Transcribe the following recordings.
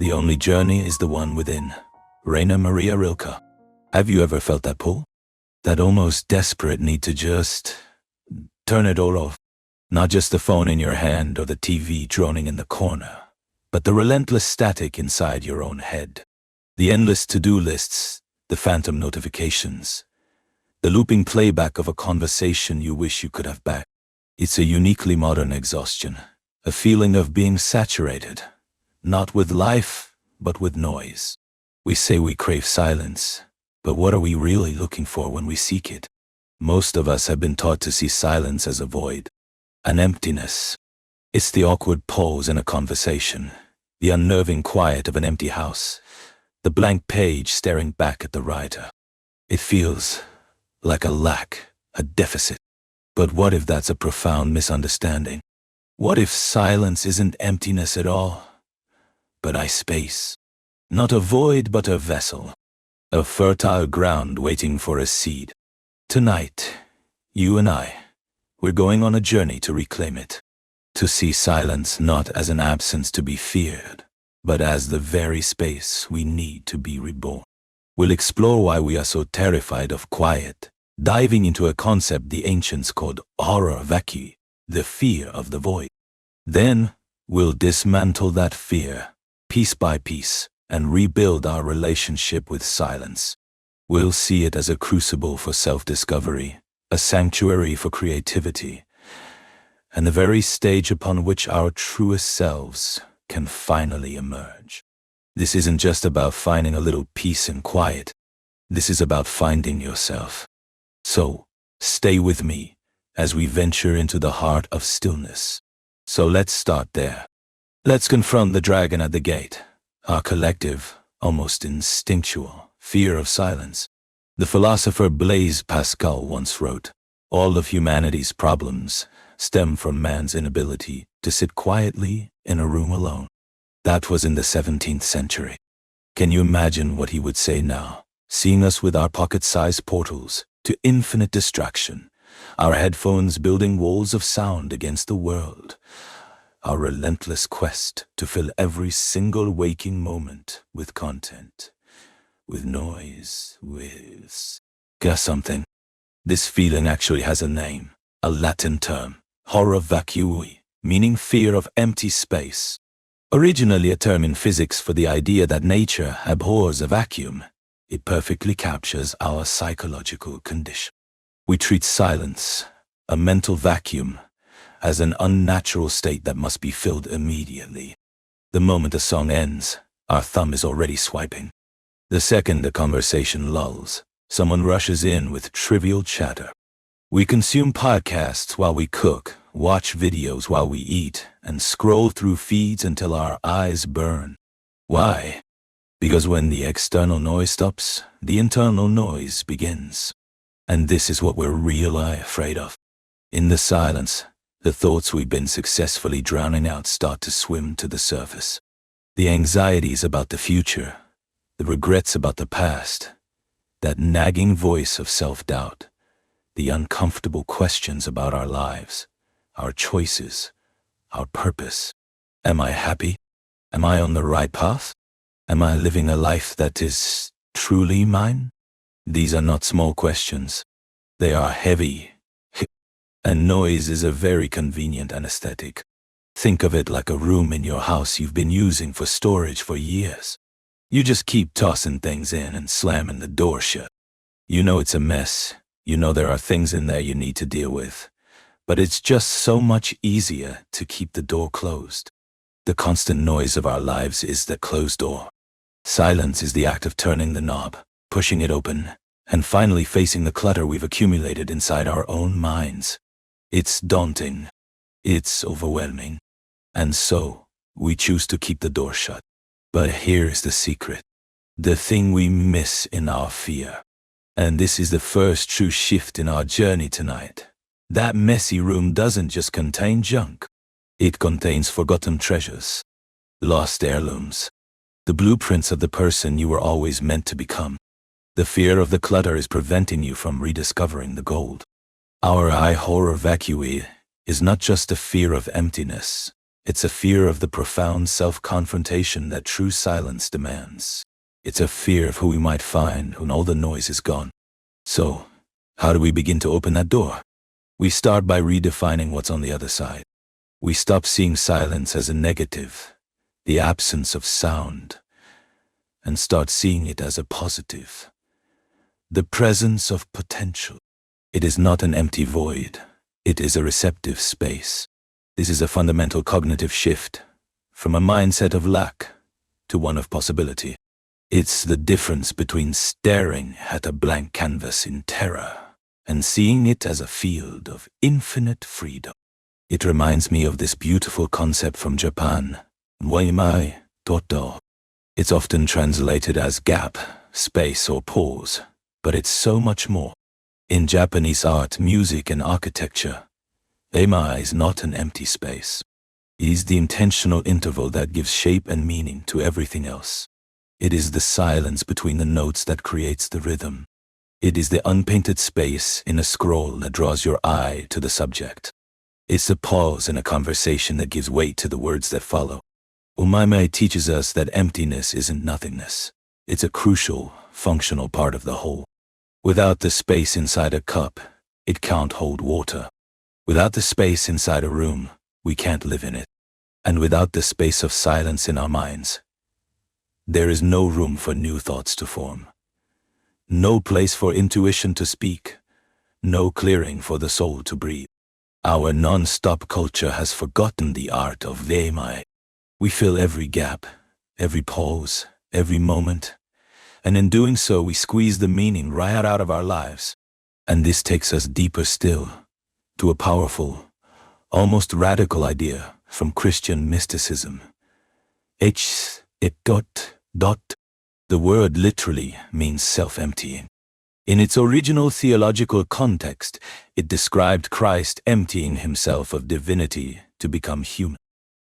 The only journey is the one within. Rainer Maria Rilke. Have you ever felt that pull? That almost desperate need to just turn it all off? Not just the phone in your hand or the TV droning in the corner, but the relentless static inside your own head. The endless to-do lists, the phantom notifications, the looping playback of a conversation you wish you could have back. It's a uniquely modern exhaustion, a feeling of being saturated, not with life, but with noise. We say we crave silence, but what are we really looking for when we seek it? Most of us have been taught to see silence as a void, an emptiness. It's the awkward pause in a conversation, the unnerving quiet of an empty house, the blank page staring back at the writer. It feels like a lack, a deficit. But what if that's a profound misunderstanding? What if silence isn't emptiness at all, but a space? Not a void, but a vessel, a fertile ground waiting for a seed. Tonight, you and we're going on a journey to reclaim it, to see silence not as an absence to be feared, but as the very space we need to be reborn. We'll explore why we are so terrified of quiet, diving into a concept the ancients called Horror Vacui, the fear of the void. Then, we'll dismantle that fear, piece by piece, and rebuild our relationship with silence. We'll see it as a crucible for self-discovery, a sanctuary for creativity, and the very stage upon which our truest selves can finally emerge. This isn't just about finding a little peace and quiet. This is about finding yourself. So, stay with me as we venture into the heart of stillness. So let's start there. Let's confront the dragon at the gate, our collective, almost instinctual fear of silence. The philosopher Blaise Pascal once wrote, "All of humanity's problems stem from man's inability to sit quietly in a room alone." That was in the 17th century. Can you imagine what he would say now, seeing us with our pocket-sized portals to infinite distraction, our headphones building walls of sound against the world, our relentless quest to fill every single waking moment with content, with noise, with something. This feeling actually has a name, a Latin term, Horror Vacui, meaning fear of empty space. Originally a term in physics for the idea that nature abhors a vacuum, it perfectly captures our psychological condition. We treat silence, a mental vacuum, as an unnatural state that must be filled immediately. The moment a song ends, our thumb is already swiping. The second a conversation lulls, someone rushes in with trivial chatter. We consume podcasts while we cook, watch videos while we eat, and scroll through feeds until our eyes burn. Why? Because when the external noise stops, the internal noise begins. And this is what we're really afraid of. In the silence, the thoughts we've been successfully drowning out start to swim to the surface. The anxieties about the future, the regrets about the past, that nagging voice of self-doubt, the uncomfortable questions about our lives, our choices, our purpose. Am I happy? Am I on the right path? Am I living a life that is truly mine? These are not small questions. They are heavy. And noise is a very convenient anesthetic. Think of it like a room in your house you've been using for storage for years. You just keep tossing things in and slamming the door shut. You know it's a mess. You know there are things in there you need to deal with. But it's just so much easier to keep the door closed. The constant noise of our lives is the closed door. Silence is the act of turning the knob, pushing it open, and finally facing the clutter we've accumulated inside our own minds. It's daunting. It's overwhelming. And so, we choose to keep the door shut. But here's the secret. The thing we miss in our fear. And this is the first true shift in our journey tonight. That messy room doesn't just contain junk. It contains forgotten treasures, lost heirlooms, the blueprints of the person you were always meant to become. The fear of the clutter is preventing you from rediscovering the gold. Our horror vacui is not just a fear of emptiness. It's a fear of the profound self-confrontation that true silence demands. It's a fear of who we might find when all the noise is gone. So, how do we begin to open that door? We start by redefining what's on the other side. We stop seeing silence as a negative, the absence of sound, and start seeing it as a positive, the presence of potential. It is not an empty void. It is a receptive space. This is a fundamental cognitive shift from a mindset of lack to one of possibility. It's the difference between staring at a blank canvas in terror and seeing it as a field of infinite freedom. It reminds me of this beautiful concept from Japan, waimai toto. It's often translated as gap, space, or pause, but it's so much more. In Japanese art, music, and architecture, waimai is not an empty space. It is the intentional interval that gives shape and meaning to everything else. It is the silence between the notes that creates the rhythm. It is the unpainted space in a scroll that draws your eye to the subject. It's a pause in a conversation that gives weight to the words that follow. Umaime teaches us that emptiness isn't nothingness. It's a crucial, functional part of the whole. Without the space inside a cup, it can't hold water. Without the space inside a room, we can't live in it. And without the space of silence in our minds, there is no room for new thoughts to form. No place for intuition to speak. No clearing for the soul to breathe. Our non-stop culture has forgotten the art of waimai. We fill every gap, every pause, every moment, and in doing so we squeeze the meaning right out of our lives. And this takes us deeper still, to a powerful, almost radical idea from Christian mysticism. The word literally means self-emptying. In its original theological context, it described Christ emptying himself of divinity to become human.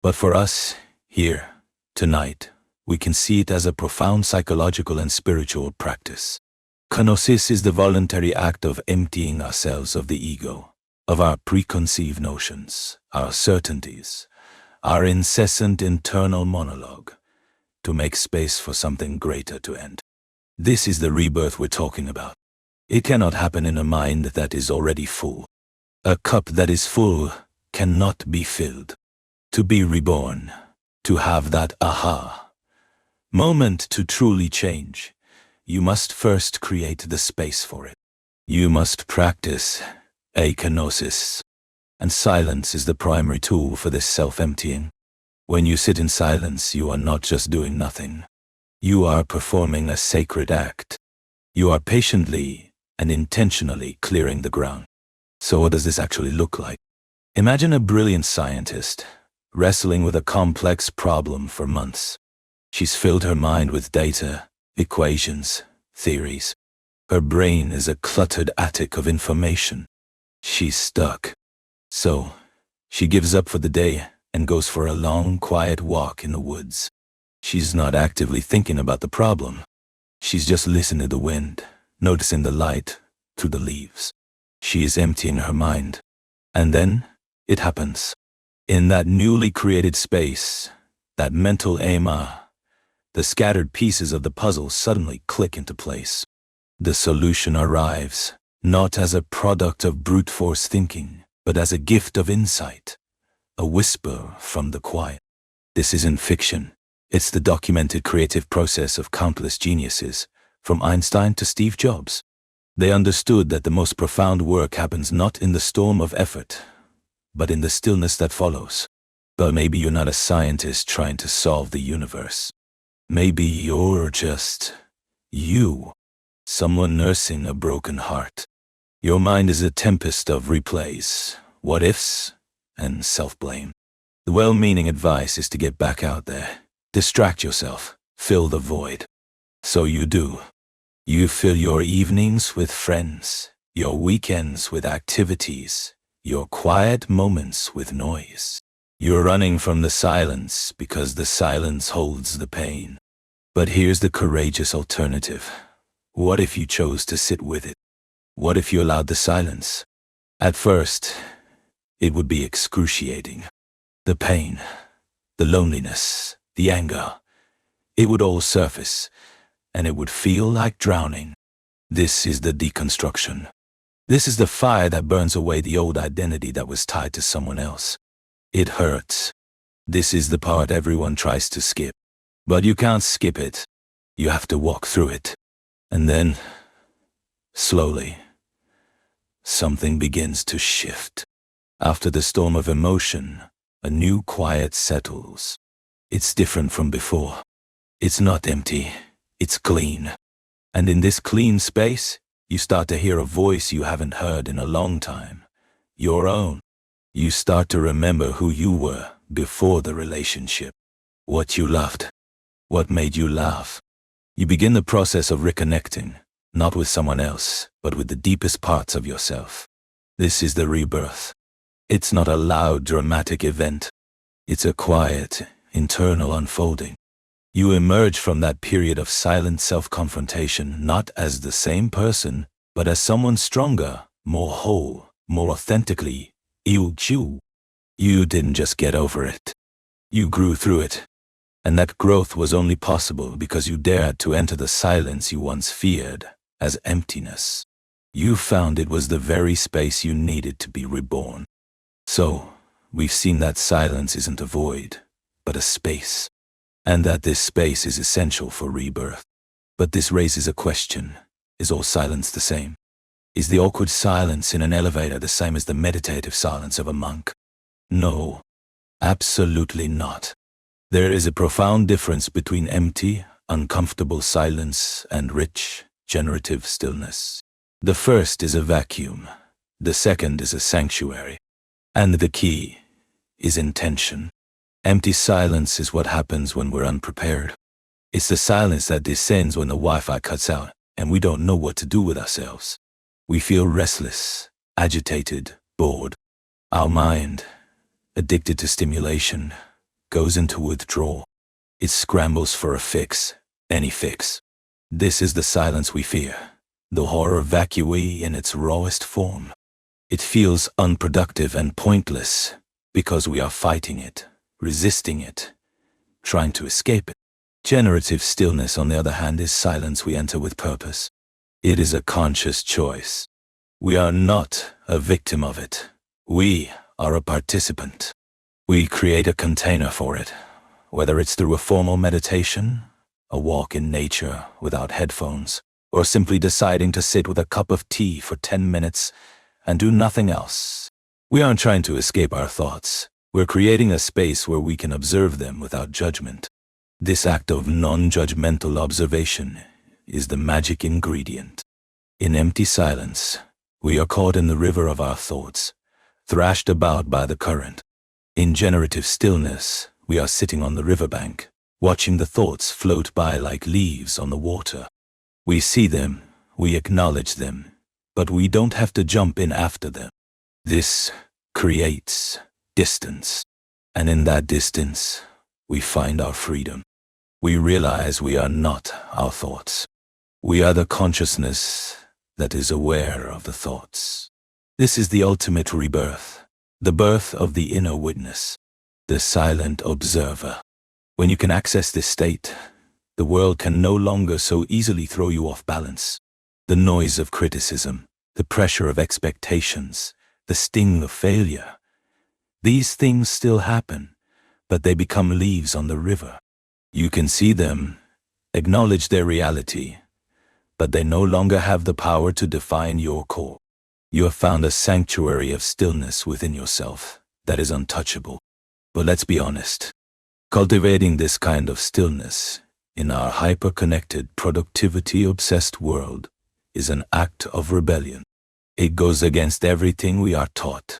But for us, here, tonight, we can see it as a profound psychological and spiritual practice. Kenosis is the voluntary act of emptying ourselves of the ego, of our preconceived notions, our certainties, our incessant internal monologue, to make space for something greater to end. This is the rebirth we're talking about. It cannot happen in a mind that is already full. A cup that is full cannot be filled. To be reborn, to have that aha moment to truly change, you must first create the space for it. You must practice kenosis, and silence is the primary tool for this self-emptying. When you sit in silence, you are not just doing nothing. You are performing a sacred act. You are patiently and intentionally clearing the ground. So what does this actually look like? Imagine a brilliant scientist wrestling with a complex problem for months. She's filled her mind with data, equations, theories. Her brain is a cluttered attic of information. She's stuck. So, she gives up for the day and goes for a long, quiet walk in the woods. She's not actively thinking about the problem. She's just listening to the wind, noticing the light through the leaves. She is emptying her mind. And then, it happens. In that newly created space, that mental aima, the scattered pieces of the puzzle suddenly click into place. The solution arrives, not as a product of brute force thinking, but as a gift of insight, a whisper from the quiet. This isn't fiction. It's the documented creative process of countless geniuses, from Einstein to Steve Jobs. They understood that the most profound work happens not in the storm of effort, but in the stillness that follows. But maybe you're not a scientist trying to solve the universe. Maybe you're just you, someone nursing a broken heart. Your mind is a tempest of replays, what-ifs, and self-blame. The well-meaning advice is to get back out there. Distract yourself. Fill the void. So you do. You fill your evenings with friends, your weekends with activities, your quiet moments with noise. You're running from the silence because the silence holds the pain. But here's the courageous alternative. What if you chose to sit with it? What if you allowed the silence? At first, it would be excruciating. The pain, the loneliness, the anger. It would all surface, and it would feel like drowning. This is the deconstruction. This is the fire that burns away the old identity that was tied to someone else. It hurts. This is the part everyone tries to skip. But you can't skip it. You have to walk through it. And then, slowly, something begins to shift. After the storm of emotion, a new quiet settles. It's different from before. It's not empty. It's clean. And in this clean space, you start to hear a voice you haven't heard in a long time. Your own. You start to remember who you were before the relationship. What you loved. What made you laugh. You begin the process of reconnecting, not with someone else, but with the deepest parts of yourself. This is the rebirth. It's not a loud, dramatic event. It's a quiet, internal unfolding. You emerge from that period of silent self-confrontation not as the same person, but as someone stronger, more whole, more authentically you. You didn't just get over it. You grew through it. And that growth was only possible because you dared to enter the silence you once feared as emptiness. You found it was the very space you needed to be reborn. So, we've seen that silence isn't a void, but a space. And that this space is essential for rebirth. But this raises a question. Is all silence the same? Is the awkward silence in an elevator the same as the meditative silence of a monk? No, absolutely not. There is a profound difference between empty, uncomfortable silence and rich, generative stillness. The first is a vacuum. The second is a sanctuary. And the key is intention. Empty silence is what happens when we're unprepared. It's the silence that descends when the Wi-Fi cuts out and we don't know what to do with ourselves. We feel restless, agitated, bored. Our mind, addicted to stimulation, goes into withdrawal. It scrambles for a fix, any fix. This is the silence we fear, the horror vacui in its rawest form. It feels unproductive and pointless because we are fighting it, resisting it, trying to escape it. Generative stillness, on the other hand, is silence we enter with purpose. It is a conscious choice. We are not a victim of it. We are a participant. We create a container for it, whether it's through a formal meditation, a walk in nature without headphones, or simply deciding to sit with a cup of tea for 10 minutes and do nothing else. We aren't trying to escape our thoughts. We're creating a space where we can observe them without judgment. This act of non-judgmental observation is the magic ingredient. In empty silence, we are caught in the river of our thoughts, thrashed about by the current. In generative stillness, we are sitting on the riverbank, watching the thoughts float by like leaves on the water. We see them, we acknowledge them, but we don't have to jump in after them. This creates distance, and in that distance, we find our freedom. We realize we are not our thoughts. We are the consciousness that is aware of the thoughts. This is the ultimate rebirth, the birth of the inner witness, the silent observer. When you can access this state, the world can no longer so easily throw you off balance. The noise of criticism, the pressure of expectations, the sting of failure. These things still happen, but they become leaves on the river. You can see them, acknowledge their reality, but they no longer have the power to define your core. You have found a sanctuary of stillness within yourself that is untouchable. But let's be honest, cultivating this kind of stillness in our hyper-connected, productivity-obsessed world is an act of rebellion. It goes against everything we are taught.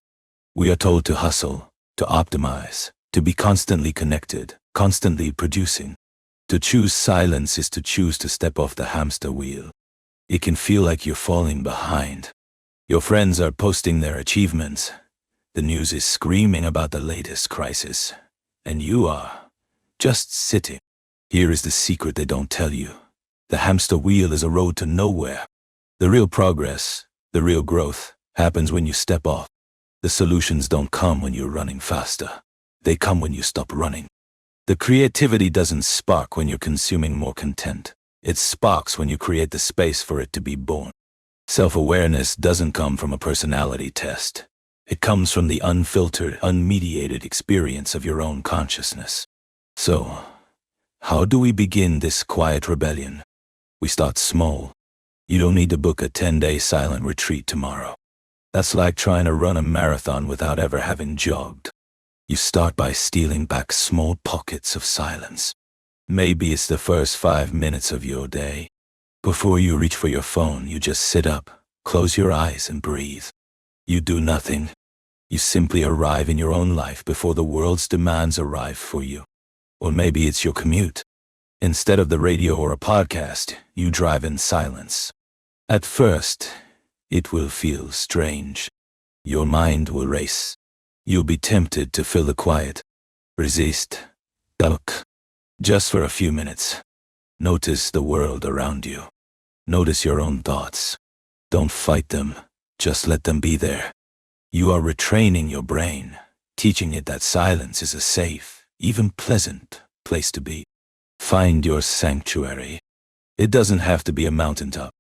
We are told to hustle, to optimize, to be constantly connected, constantly producing. To choose silence is to choose to step off the hamster wheel. It can feel like you're falling behind. Your friends are posting their achievements. The news is screaming about the latest crisis. And you are just sitting. Here is the secret they don't tell you. The hamster wheel is a road to nowhere. The real progress, the real growth, happens when you step off. The solutions don't come when you're running faster. They come when you stop running. The creativity doesn't spark when you're consuming more content. It sparks when you create the space for it to be born. Self-awareness doesn't come from a personality test. It comes from the unfiltered, unmediated experience of your own consciousness. So, how do we begin this quiet rebellion? We start small. You don't need to book a 10-day silent retreat tomorrow. That's like trying to run a marathon without ever having jogged. You start by stealing back small pockets of silence. Maybe it's the first 5 minutes of your day. Before you reach for your phone, you just sit up, close your eyes and breathe. You do nothing. You simply arrive in your own life before the world's demands arrive for you. Or maybe it's your commute. Instead of the radio or a podcast, you drive in silence. At first, it will feel strange. Your mind will race. You'll be tempted to fill the quiet. Resist. Duck. Just for a few minutes. Notice the world around you. Notice your own thoughts. Don't fight them. Just let them be there. You are retraining your brain, teaching it that silence is a safe, even pleasant place to be. Find your sanctuary. It doesn't have to be a mountaintop.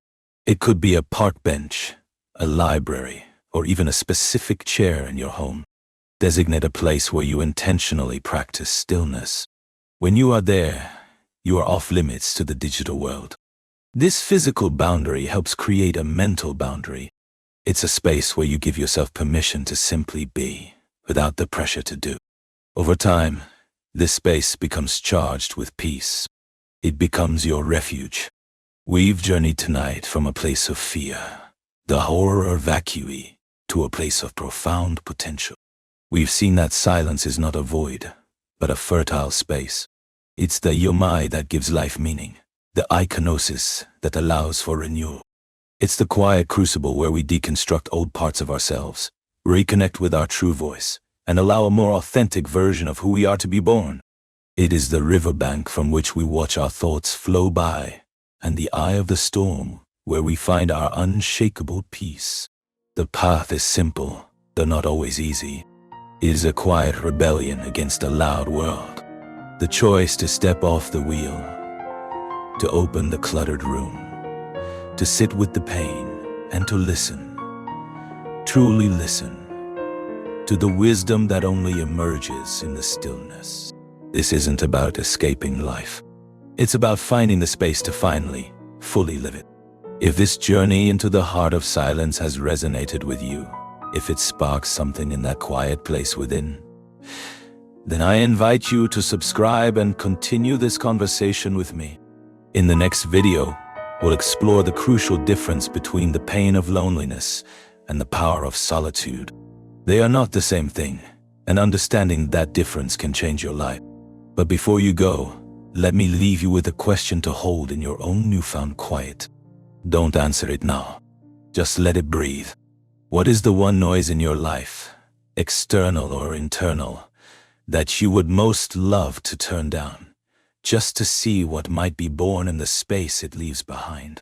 It could be a park bench, a library, or even a specific chair in your home. Designate a place where you intentionally practice stillness. When you are there, you are off limits to the digital world. This physical boundary helps create a mental boundary. It's a space where you give yourself permission to simply be, without the pressure to do. Over time, this space becomes charged with peace. It becomes your refuge. We've journeyed tonight from a place of fear, the Horror Vacui, to a place of profound potential. We've seen that silence is not a void, but a fertile space. It's the yomai that gives life meaning, the iconosis that allows for renewal. It's the quiet crucible where we deconstruct old parts of ourselves, reconnect with our true voice, and allow a more authentic version of who we are to be born. It is the riverbank from which we watch our thoughts flow by, and the eye of the storm where we find our unshakable peace. The path is simple, though not always easy. It is a quiet rebellion against a loud world. The choice to step off the wheel, to open the cluttered room, to sit with the pain, and to listen. Truly listen to the wisdom that only emerges in the stillness. This isn't about escaping life. It's about finding the space to finally, fully live it. If this journey into the heart of silence has resonated with you, if it sparks something in that quiet place within, then I invite you to subscribe and continue this conversation with me. In the next video, we'll explore the crucial difference between the pain of loneliness and the power of solitude. They are not the same thing, and understanding that difference can change your life. But before you go, let me leave you with a question to hold in your own newfound quiet. Don't answer it now. Just let it breathe. What is the one noise in your life, external or internal, that you would most love to turn down, just to see what might be born in the space it leaves behind?